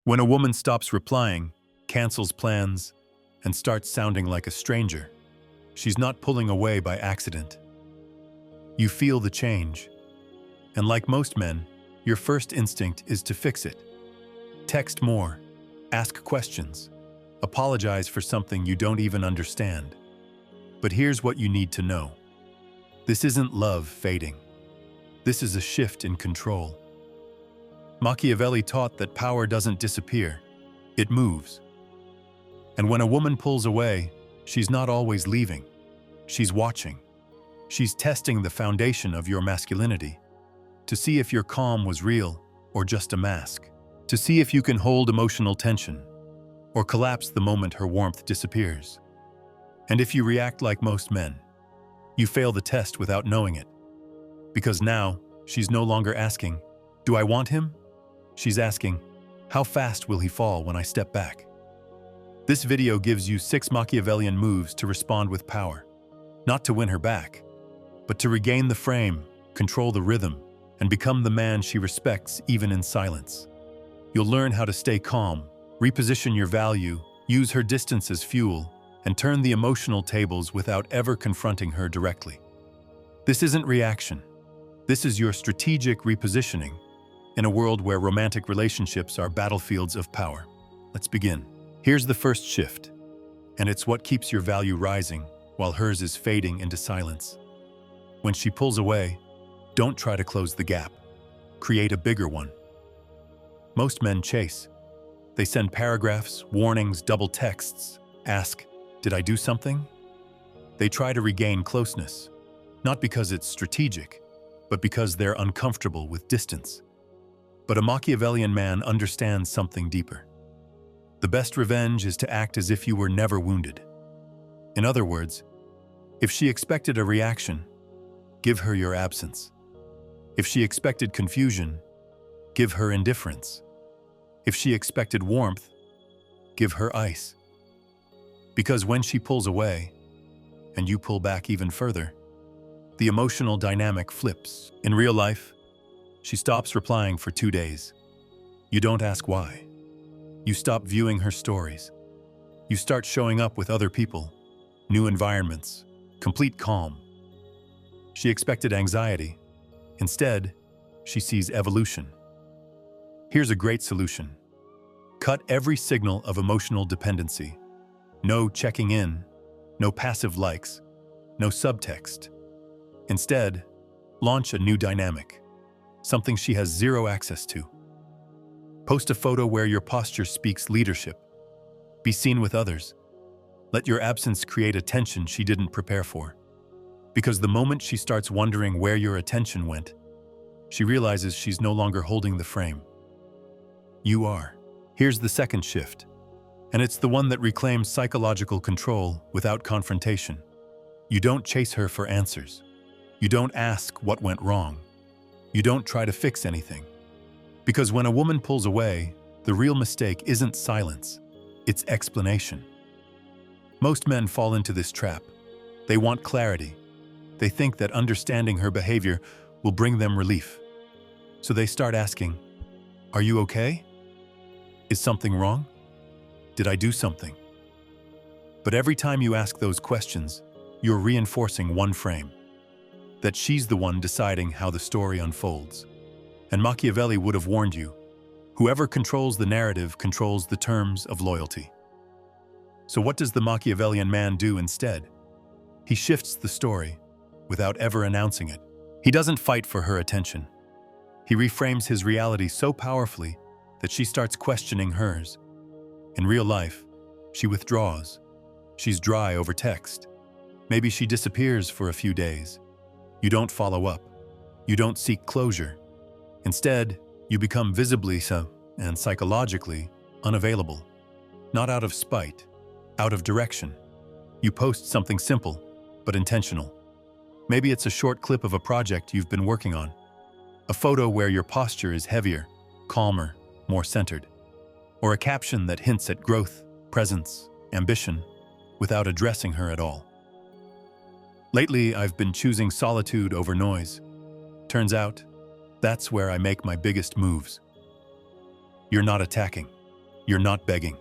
When a woman stops replying, cancels plans, and starts sounding like a stranger, she's not pulling away by accident. You feel the change. And like most men, your first instinct is to fix it. Text more, ask questions, apologize for something you don't even understand. But here's what you need to know. This isn't love fading. This is a shift in control. Machiavelli taught that power doesn't disappear, it moves. And when a woman pulls away, she's not always leaving. She's watching. She's testing the foundation of your masculinity, to see if your calm was real or just a mask, to see if you can hold emotional tension or collapse the moment her warmth disappears. And if you react like most men, you fail the test without knowing it. Because now, she's no longer asking, "Do I want him?" She's asking, "How fast will he fall when I step back?" This video gives you 6 Machiavellian moves to respond with power, not to win her back, but to regain the frame, control the rhythm, and become the man she respects even in silence. You'll learn how to stay calm, reposition your value, use her distance as fuel, and turn the emotional tables without ever confronting her directly. This isn't reaction. This is your strategic repositioning in a world where romantic relationships are battlefields of power. Let's begin. Here's the first shift, and it's what keeps your value rising while hers is fading into silence. When she pulls away, don't try to close the gap. Create a bigger one. Most men chase. They send paragraphs, warnings, double texts, ask, "Did I do something?" They try to regain closeness, not because it's strategic, but because they're uncomfortable with distance. But a Machiavellian man understands something deeper. The best revenge is to act as if you were never wounded. In other words, if she expected a reaction, give her your absence. If she expected confusion, give her indifference. If she expected warmth, give her ice. Because when she pulls away, and you pull back even further, the emotional dynamic flips. In real life, she stops replying for 2 days. You don't ask why. You stop viewing her stories. You start showing up with other people, new environments, complete calm. She expected anxiety. Instead, she sees evolution. Here's a great solution. Cut every signal of emotional dependency. No checking in, no passive likes, no subtext. Instead, launch a new dynamic, something she has zero access to. Post a photo where your posture speaks leadership. Be seen with others. Let your absence create a tension she didn't prepare for. Because the moment she starts wondering where your attention went, she realizes she's no longer holding the frame. You are. Here's the second shift, and it's the one that reclaims psychological control without confrontation. You don't chase her for answers. You don't ask what went wrong. You don't try to fix anything. Because when a woman pulls away, the real mistake isn't silence, it's explanation. Most men fall into this trap. They want clarity. They think that understanding her behavior will bring them relief. So they start asking, "Are you okay? Is something wrong? Did I do something?" But every time you ask those questions, you're reinforcing one frame, that she's the one deciding how the story unfolds. And Machiavelli would have warned you, whoever controls the narrative controls the terms of loyalty. So what does the Machiavellian man do instead? He shifts the story without ever announcing it. He doesn't fight for her attention. He reframes his reality so powerfully that she starts questioning hers. In real life, she withdraws. She's dry over text. Maybe she disappears for a few days. You don't follow up. You don't seek closure. Instead, you become visibly and psychologically unavailable. Not out of spite, out of direction. You post something simple, but intentional. Maybe it's a short clip of a project you've been working on. A photo where your posture is heavier, calmer, more centered. Or a caption that hints at growth, presence, ambition, without addressing her at all. Lately, I've been choosing solitude over noise. Turns out, that's where I make my biggest moves. You're not attacking. You're not begging.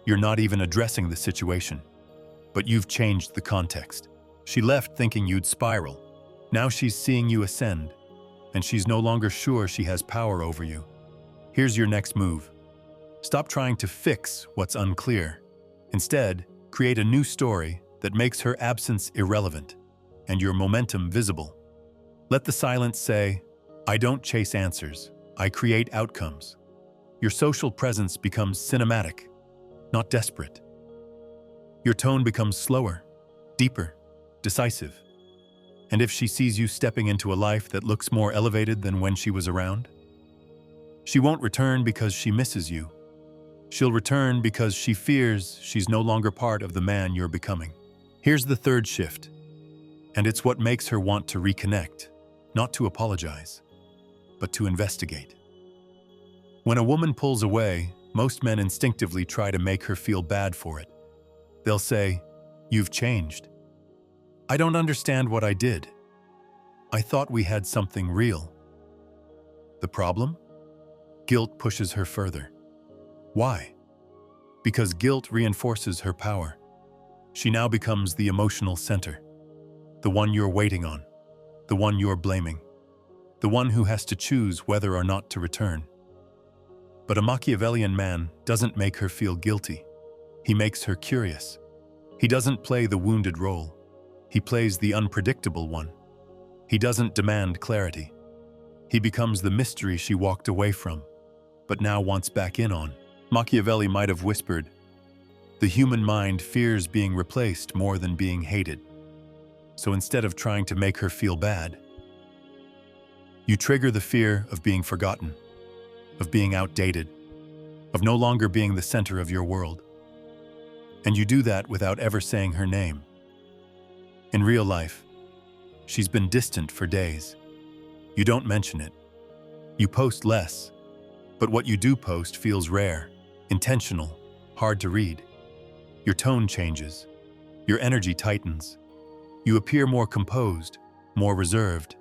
You're not even addressing the situation. But you've changed the context. She left thinking you'd spiral. Now she's seeing you ascend, and she's no longer sure she has power over you. Here's your next move. Stop trying to fix what's unclear. Instead, create a new story that makes her absence irrelevant and your momentum visible. Let the silence say, "I don't chase answers, I create outcomes." Your social presence becomes cinematic, not desperate. Your tone becomes slower, deeper, decisive. And if she sees you stepping into a life that looks more elevated than when she was around, she won't return because she misses you. She'll return because she fears she's no longer part of the man you're becoming. Here's the third shift, and it's what makes her want to reconnect, not to apologize, but to investigate. When a woman pulls away, most men instinctively try to make her feel bad for it. They'll say, "You've changed. I don't understand what I did. I thought we had something real." The problem? Guilt pushes her further. Why? Because guilt reinforces her power. She now becomes the emotional center, the one you're waiting on, the one you're blaming, the one who has to choose whether or not to return. But a Machiavellian man doesn't make her feel guilty. He makes her curious. He doesn't play the wounded role. He plays the unpredictable one. He doesn't demand clarity. He becomes the mystery she walked away from, but now wants back in on. Machiavelli might have whispered, "The human mind fears being replaced more than being hated." So instead of trying to make her feel bad, you trigger the fear of being forgotten, of being outdated, of no longer being the center of your world. And you do that without ever saying her name. In real life, she's been distant for days. You don't mention it. You post less, but what you do post feels rare, intentional, hard to read. Your tone changes. Your energy tightens. You appear more composed, more reserved,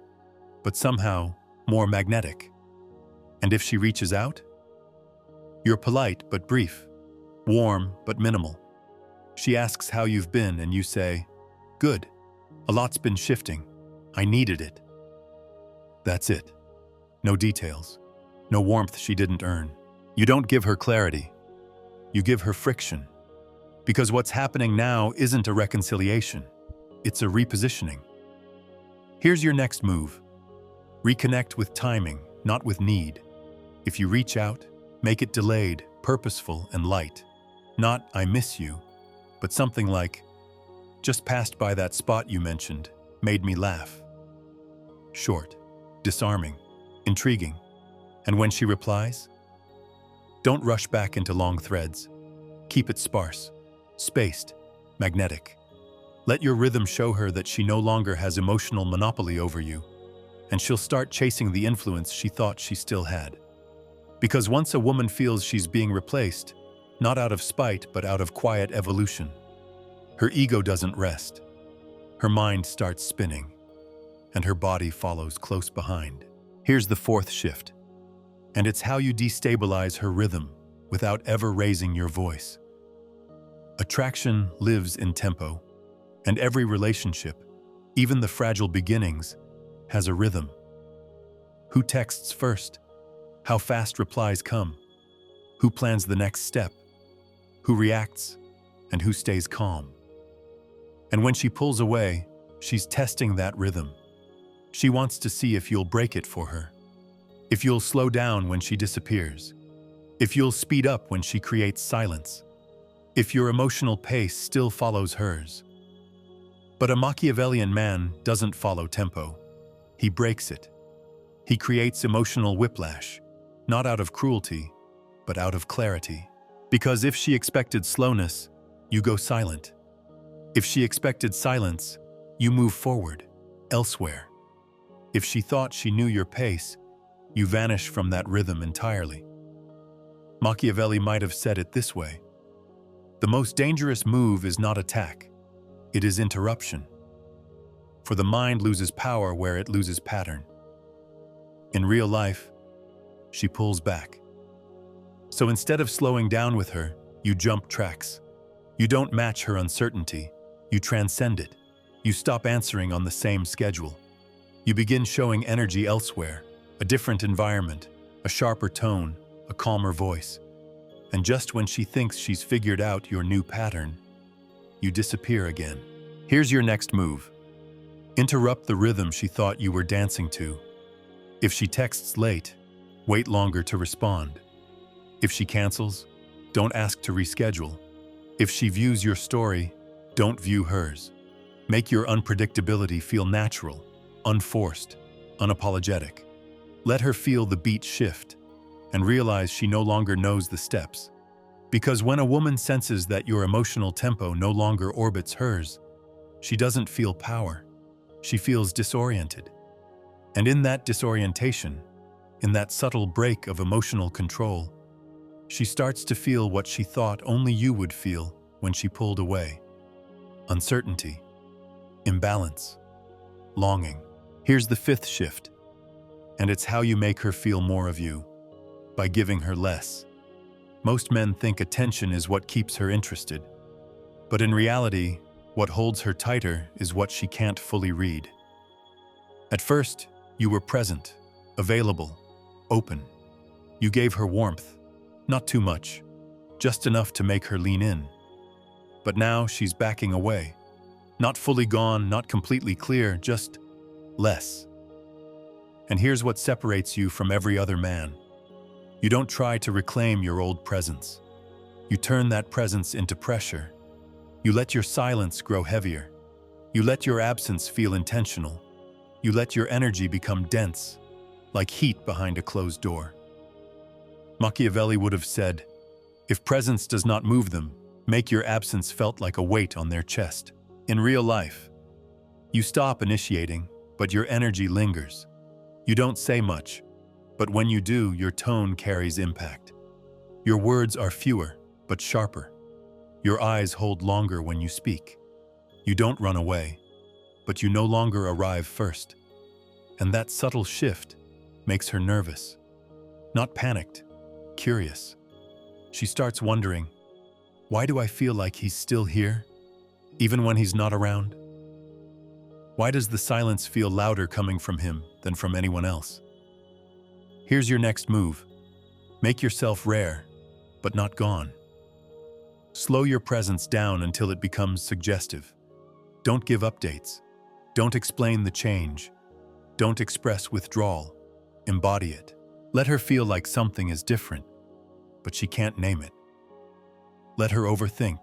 but somehow more magnetic. And if she reaches out, you're polite but brief, warm but minimal. She asks how you've been and you say, "Good. A lot's been shifting. I needed it." That's it. No details. No warmth she didn't earn. You don't give her clarity. You give her friction. Because what's happening now isn't a reconciliation. It's a repositioning. Here's your next move. Reconnect with timing, not with need. If you reach out, make it delayed, purposeful, and light. Not, "I miss you," but something like, "Just passed by that spot you mentioned, made me laugh." Short, disarming, intriguing. And when she replies, don't rush back into long threads. Keep it sparse, spaced, magnetic. Let your rhythm show her that she no longer has emotional monopoly over you, and she'll start chasing the influence she thought she still had. Because once a woman feels she's being replaced, not out of spite but out of quiet evolution, her ego doesn't rest. Her mind starts spinning, and her body follows close behind. Here's the fourth shift, and it's how you destabilize her rhythm without ever raising your voice. Attraction lives in tempo, and every relationship, even the fragile beginnings, has a rhythm. Who texts first? How fast replies come? Who plans the next step? Who reacts? And who stays calm? And when she pulls away, she's testing that rhythm. She wants to see if you'll break it for her. If you'll slow down when she disappears. If you'll speed up when she creates silence. If your emotional pace still follows hers. But a Machiavellian man doesn't follow tempo. He breaks it. He creates emotional whiplash, not out of cruelty, but out of clarity. Because if she expected slowness, you go silent. If she expected silence, you move forward, elsewhere. If she thought she knew your pace, you vanish from that rhythm entirely. Machiavelli might have said it this way: the most dangerous move is not attack, it is interruption. For the mind loses power where it loses pattern. In real life, she pulls back. So instead of slowing down with her, you jump tracks. You don't match her uncertainty, you transcend it. You stop answering on the same schedule. You begin showing energy elsewhere, a different environment, a sharper tone, a calmer voice. And just when she thinks she's figured out your new pattern, you disappear again. Here's your next move. Interrupt the rhythm she thought you were dancing to. If she texts late, wait longer to respond. If she cancels, don't ask to reschedule. If she views your story, don't view hers. Make your unpredictability feel natural, unforced, unapologetic. Let her feel the beat shift and realize she no longer knows the steps. Because when a woman senses that your emotional tempo no longer orbits hers, she doesn't feel power. She feels disoriented. And in that disorientation, in that subtle break of emotional control, she starts to feel what she thought only you would feel when she pulled away. Uncertainty, imbalance, longing. Here's the fifth shift, and it's how you make her feel more of you, by giving her less. Most men think attention is what keeps her interested, but in reality, what holds her tighter is what she can't fully read. At first, you were present, available, open. You gave her warmth, not too much, just enough to make her lean in. But now she's backing away. Not fully gone, not completely clear, just less. And here's what separates you from every other man. You don't try to reclaim your old presence. You turn that presence into pressure. You let your silence grow heavier. You let your absence feel intentional. You let your energy become dense, like heat behind a closed door. Machiavelli would have said, if presence does not move them, make your absence felt like a weight on their chest. In real life, you stop initiating, but your energy lingers. You don't say much, but when you do, your tone carries impact. Your words are fewer, but sharper. Your eyes hold longer when you speak. You don't run away, but you no longer arrive first. And that subtle shift makes her nervous. Not panicked, curious. She starts wondering, why do I feel like he's still here, even when he's not around? Why does the silence feel louder coming from him than from anyone else? Here's your next move. Make yourself rare, but not gone. Slow your presence down until it becomes suggestive. Don't give updates. Don't explain the change. Don't express withdrawal. Embody it. Let her feel like something is different, but she can't name it. Let her overthink.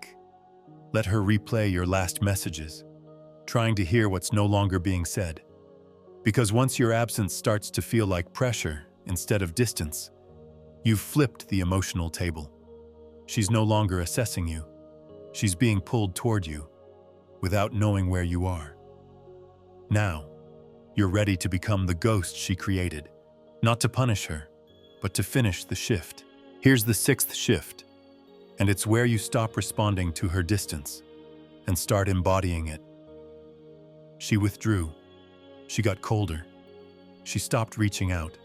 Let her replay your last messages, trying to hear what's no longer being said. Because once your absence starts to feel like pressure instead of distance, you've flipped the emotional table. She's no longer assessing you. She's being pulled toward you, without knowing where you are. Now, you're ready to become the ghost she created, not to punish her, but to finish the shift. Here's the sixth shift, and it's where you stop responding to her distance and start embodying it. She withdrew. She got colder. She stopped reaching out.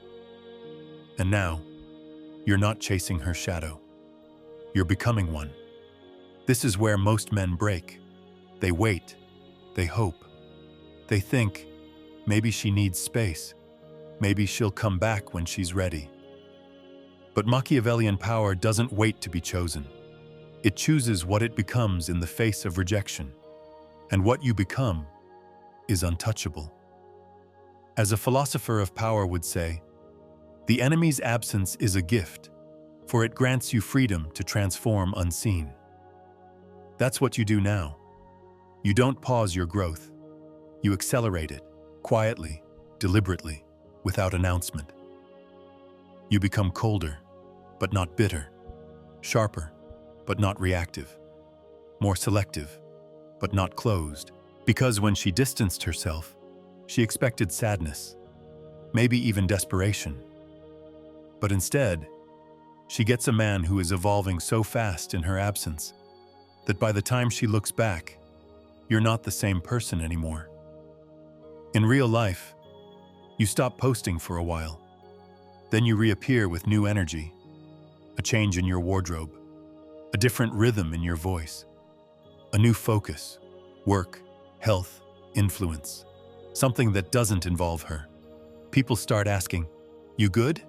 And now, you're not chasing her shadow. You're becoming one. This is where most men break. They wait. They hope. They think, maybe she needs space. Maybe she'll come back when she's ready. But Machiavellian power doesn't wait to be chosen. It chooses what it becomes in the face of rejection. And what you become is untouchable. As a philosopher of power would say, the enemy's absence is a gift, for it grants you freedom to transform unseen. That's what you do now. You don't pause your growth. You accelerate it, quietly, deliberately, without announcement. You become colder, but not bitter, sharper, but not reactive, more selective, but not closed. Because when she distanced herself, she expected sadness, maybe even desperation. But instead, she gets a man who is evolving so fast in her absence that by the time she looks back, you're not the same person anymore. In real life, you stop posting for a while. Then you reappear with new energy, a change in your wardrobe, a different rhythm in your voice, a new focus, work, health, influence, something that doesn't involve her. People start asking, "You good?"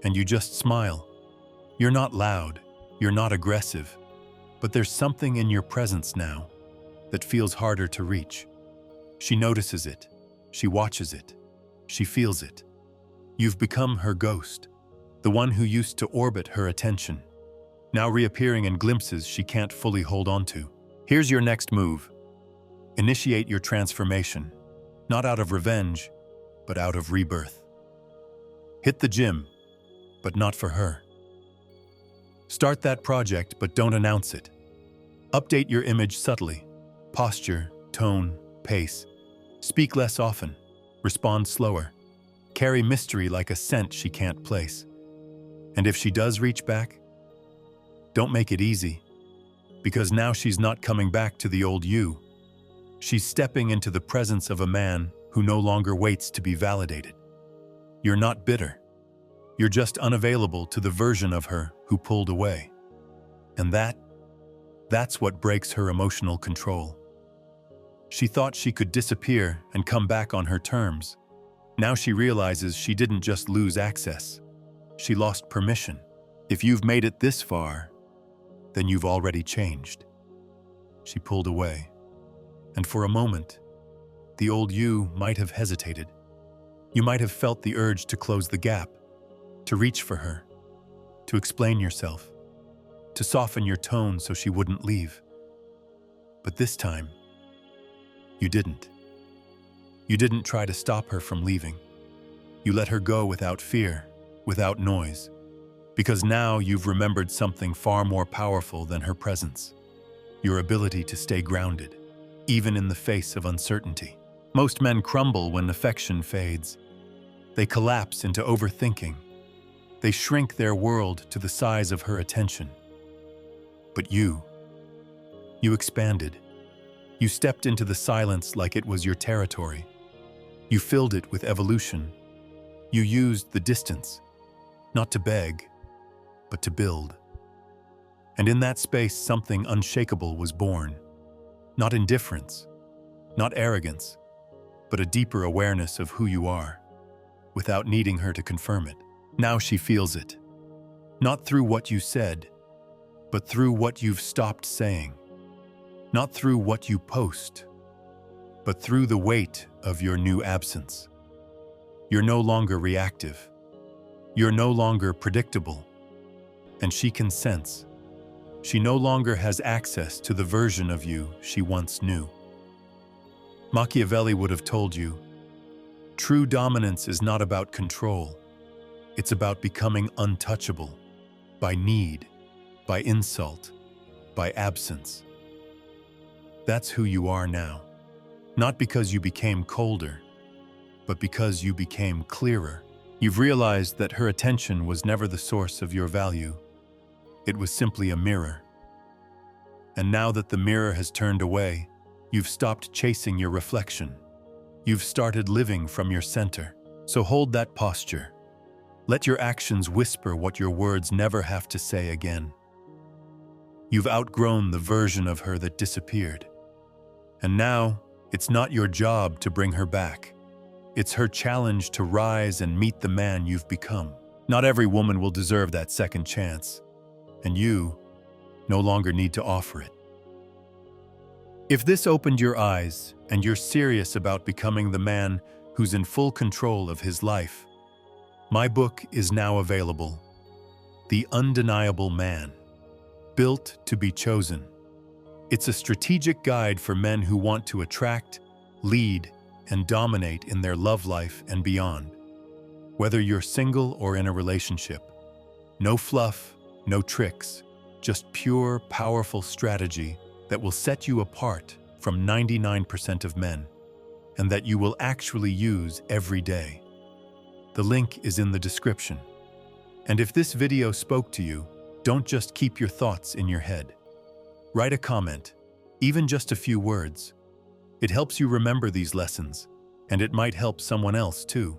And you just smile. You're not loud, you're not aggressive, but there's something in your presence now that feels harder to reach. She notices it, she watches it, she feels it. You've become her ghost, the one who used to orbit her attention, now reappearing in glimpses she can't fully hold on to. Here's your next move. Initiate your transformation, not out of revenge, but out of rebirth. Hit the gym, but not for her. Start that project, but don't announce it. Update your image subtly. Posture, tone, pace. Speak less often. Respond slower. Carry mystery like a scent she can't place. And if she does reach back, don't make it easy, because now she's not coming back to the old you. She's stepping into the presence of a man who no longer waits to be validated. You're not bitter. You're just unavailable to the version of her who pulled away. And that's what breaks her emotional control. She thought she could disappear and come back on her terms. Now she realizes she didn't just lose access. She lost permission. If you've made it this far, then you've already changed. She pulled away. And for a moment, the old you might have hesitated. You might have felt the urge to close the gap, to reach for her, to explain yourself, to soften your tone so she wouldn't leave. But this time, you didn't. You didn't try to stop her from leaving. You let her go without fear, without noise, because now you've remembered something far more powerful than her presence: your ability to stay grounded, even in the face of uncertainty. Most men crumble when affection fades. They collapse into overthinking. They shrink their world to the size of her attention. But you expanded. You stepped into the silence like it was your territory. You filled it with evolution. You used the distance, not to beg, but to build. And in that space, something unshakable was born. Not indifference, not arrogance, but a deeper awareness of who you are, without needing her to confirm it. Now she feels it, not through what you said, but through what you've stopped saying. Not through what you post, but through the weight of your new absence. You're no longer reactive. You're no longer predictable. And she can sense. She no longer has access to the version of you she once knew. Machiavelli would have told you, true dominance is not about control. It's about becoming untouchable, by need, by insult, by absence. That's who you are now. Not because you became colder, but because you became clearer. You've realized that her attention was never the source of your value. It was simply a mirror. And now that the mirror has turned away, you've stopped chasing your reflection. You've started living from your center. So hold that posture. Let your actions whisper what your words never have to say again. You've outgrown the version of her that disappeared. And now, it's not your job to bring her back. It's her challenge to rise and meet the man you've become. Not every woman will deserve that second chance, and you no longer need to offer it. If this opened your eyes and you're serious about becoming the man who's in full control of his life, my book is now available. The Undeniable Man, Built to be Chosen. It's a strategic guide for men who want to attract, lead, and dominate in their love life and beyond. Whether you're single or in a relationship, no fluff, no tricks, just pure, powerful strategy that will set you apart from 99% of men, and that you will actually use every day. The link is in the description. And if this video spoke to you, don't just keep your thoughts in your head. Write a comment, even just a few words. It helps you remember these lessons, and it might help someone else too.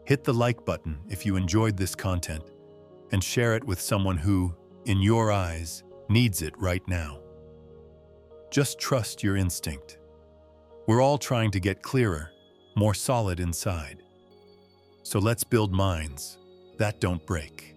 Hit the like button if you enjoyed this content, and share it with someone who, in your eyes, needs it right now. Just trust your instinct. We're all trying to get clearer, more solid inside. So let's build minds that don't break.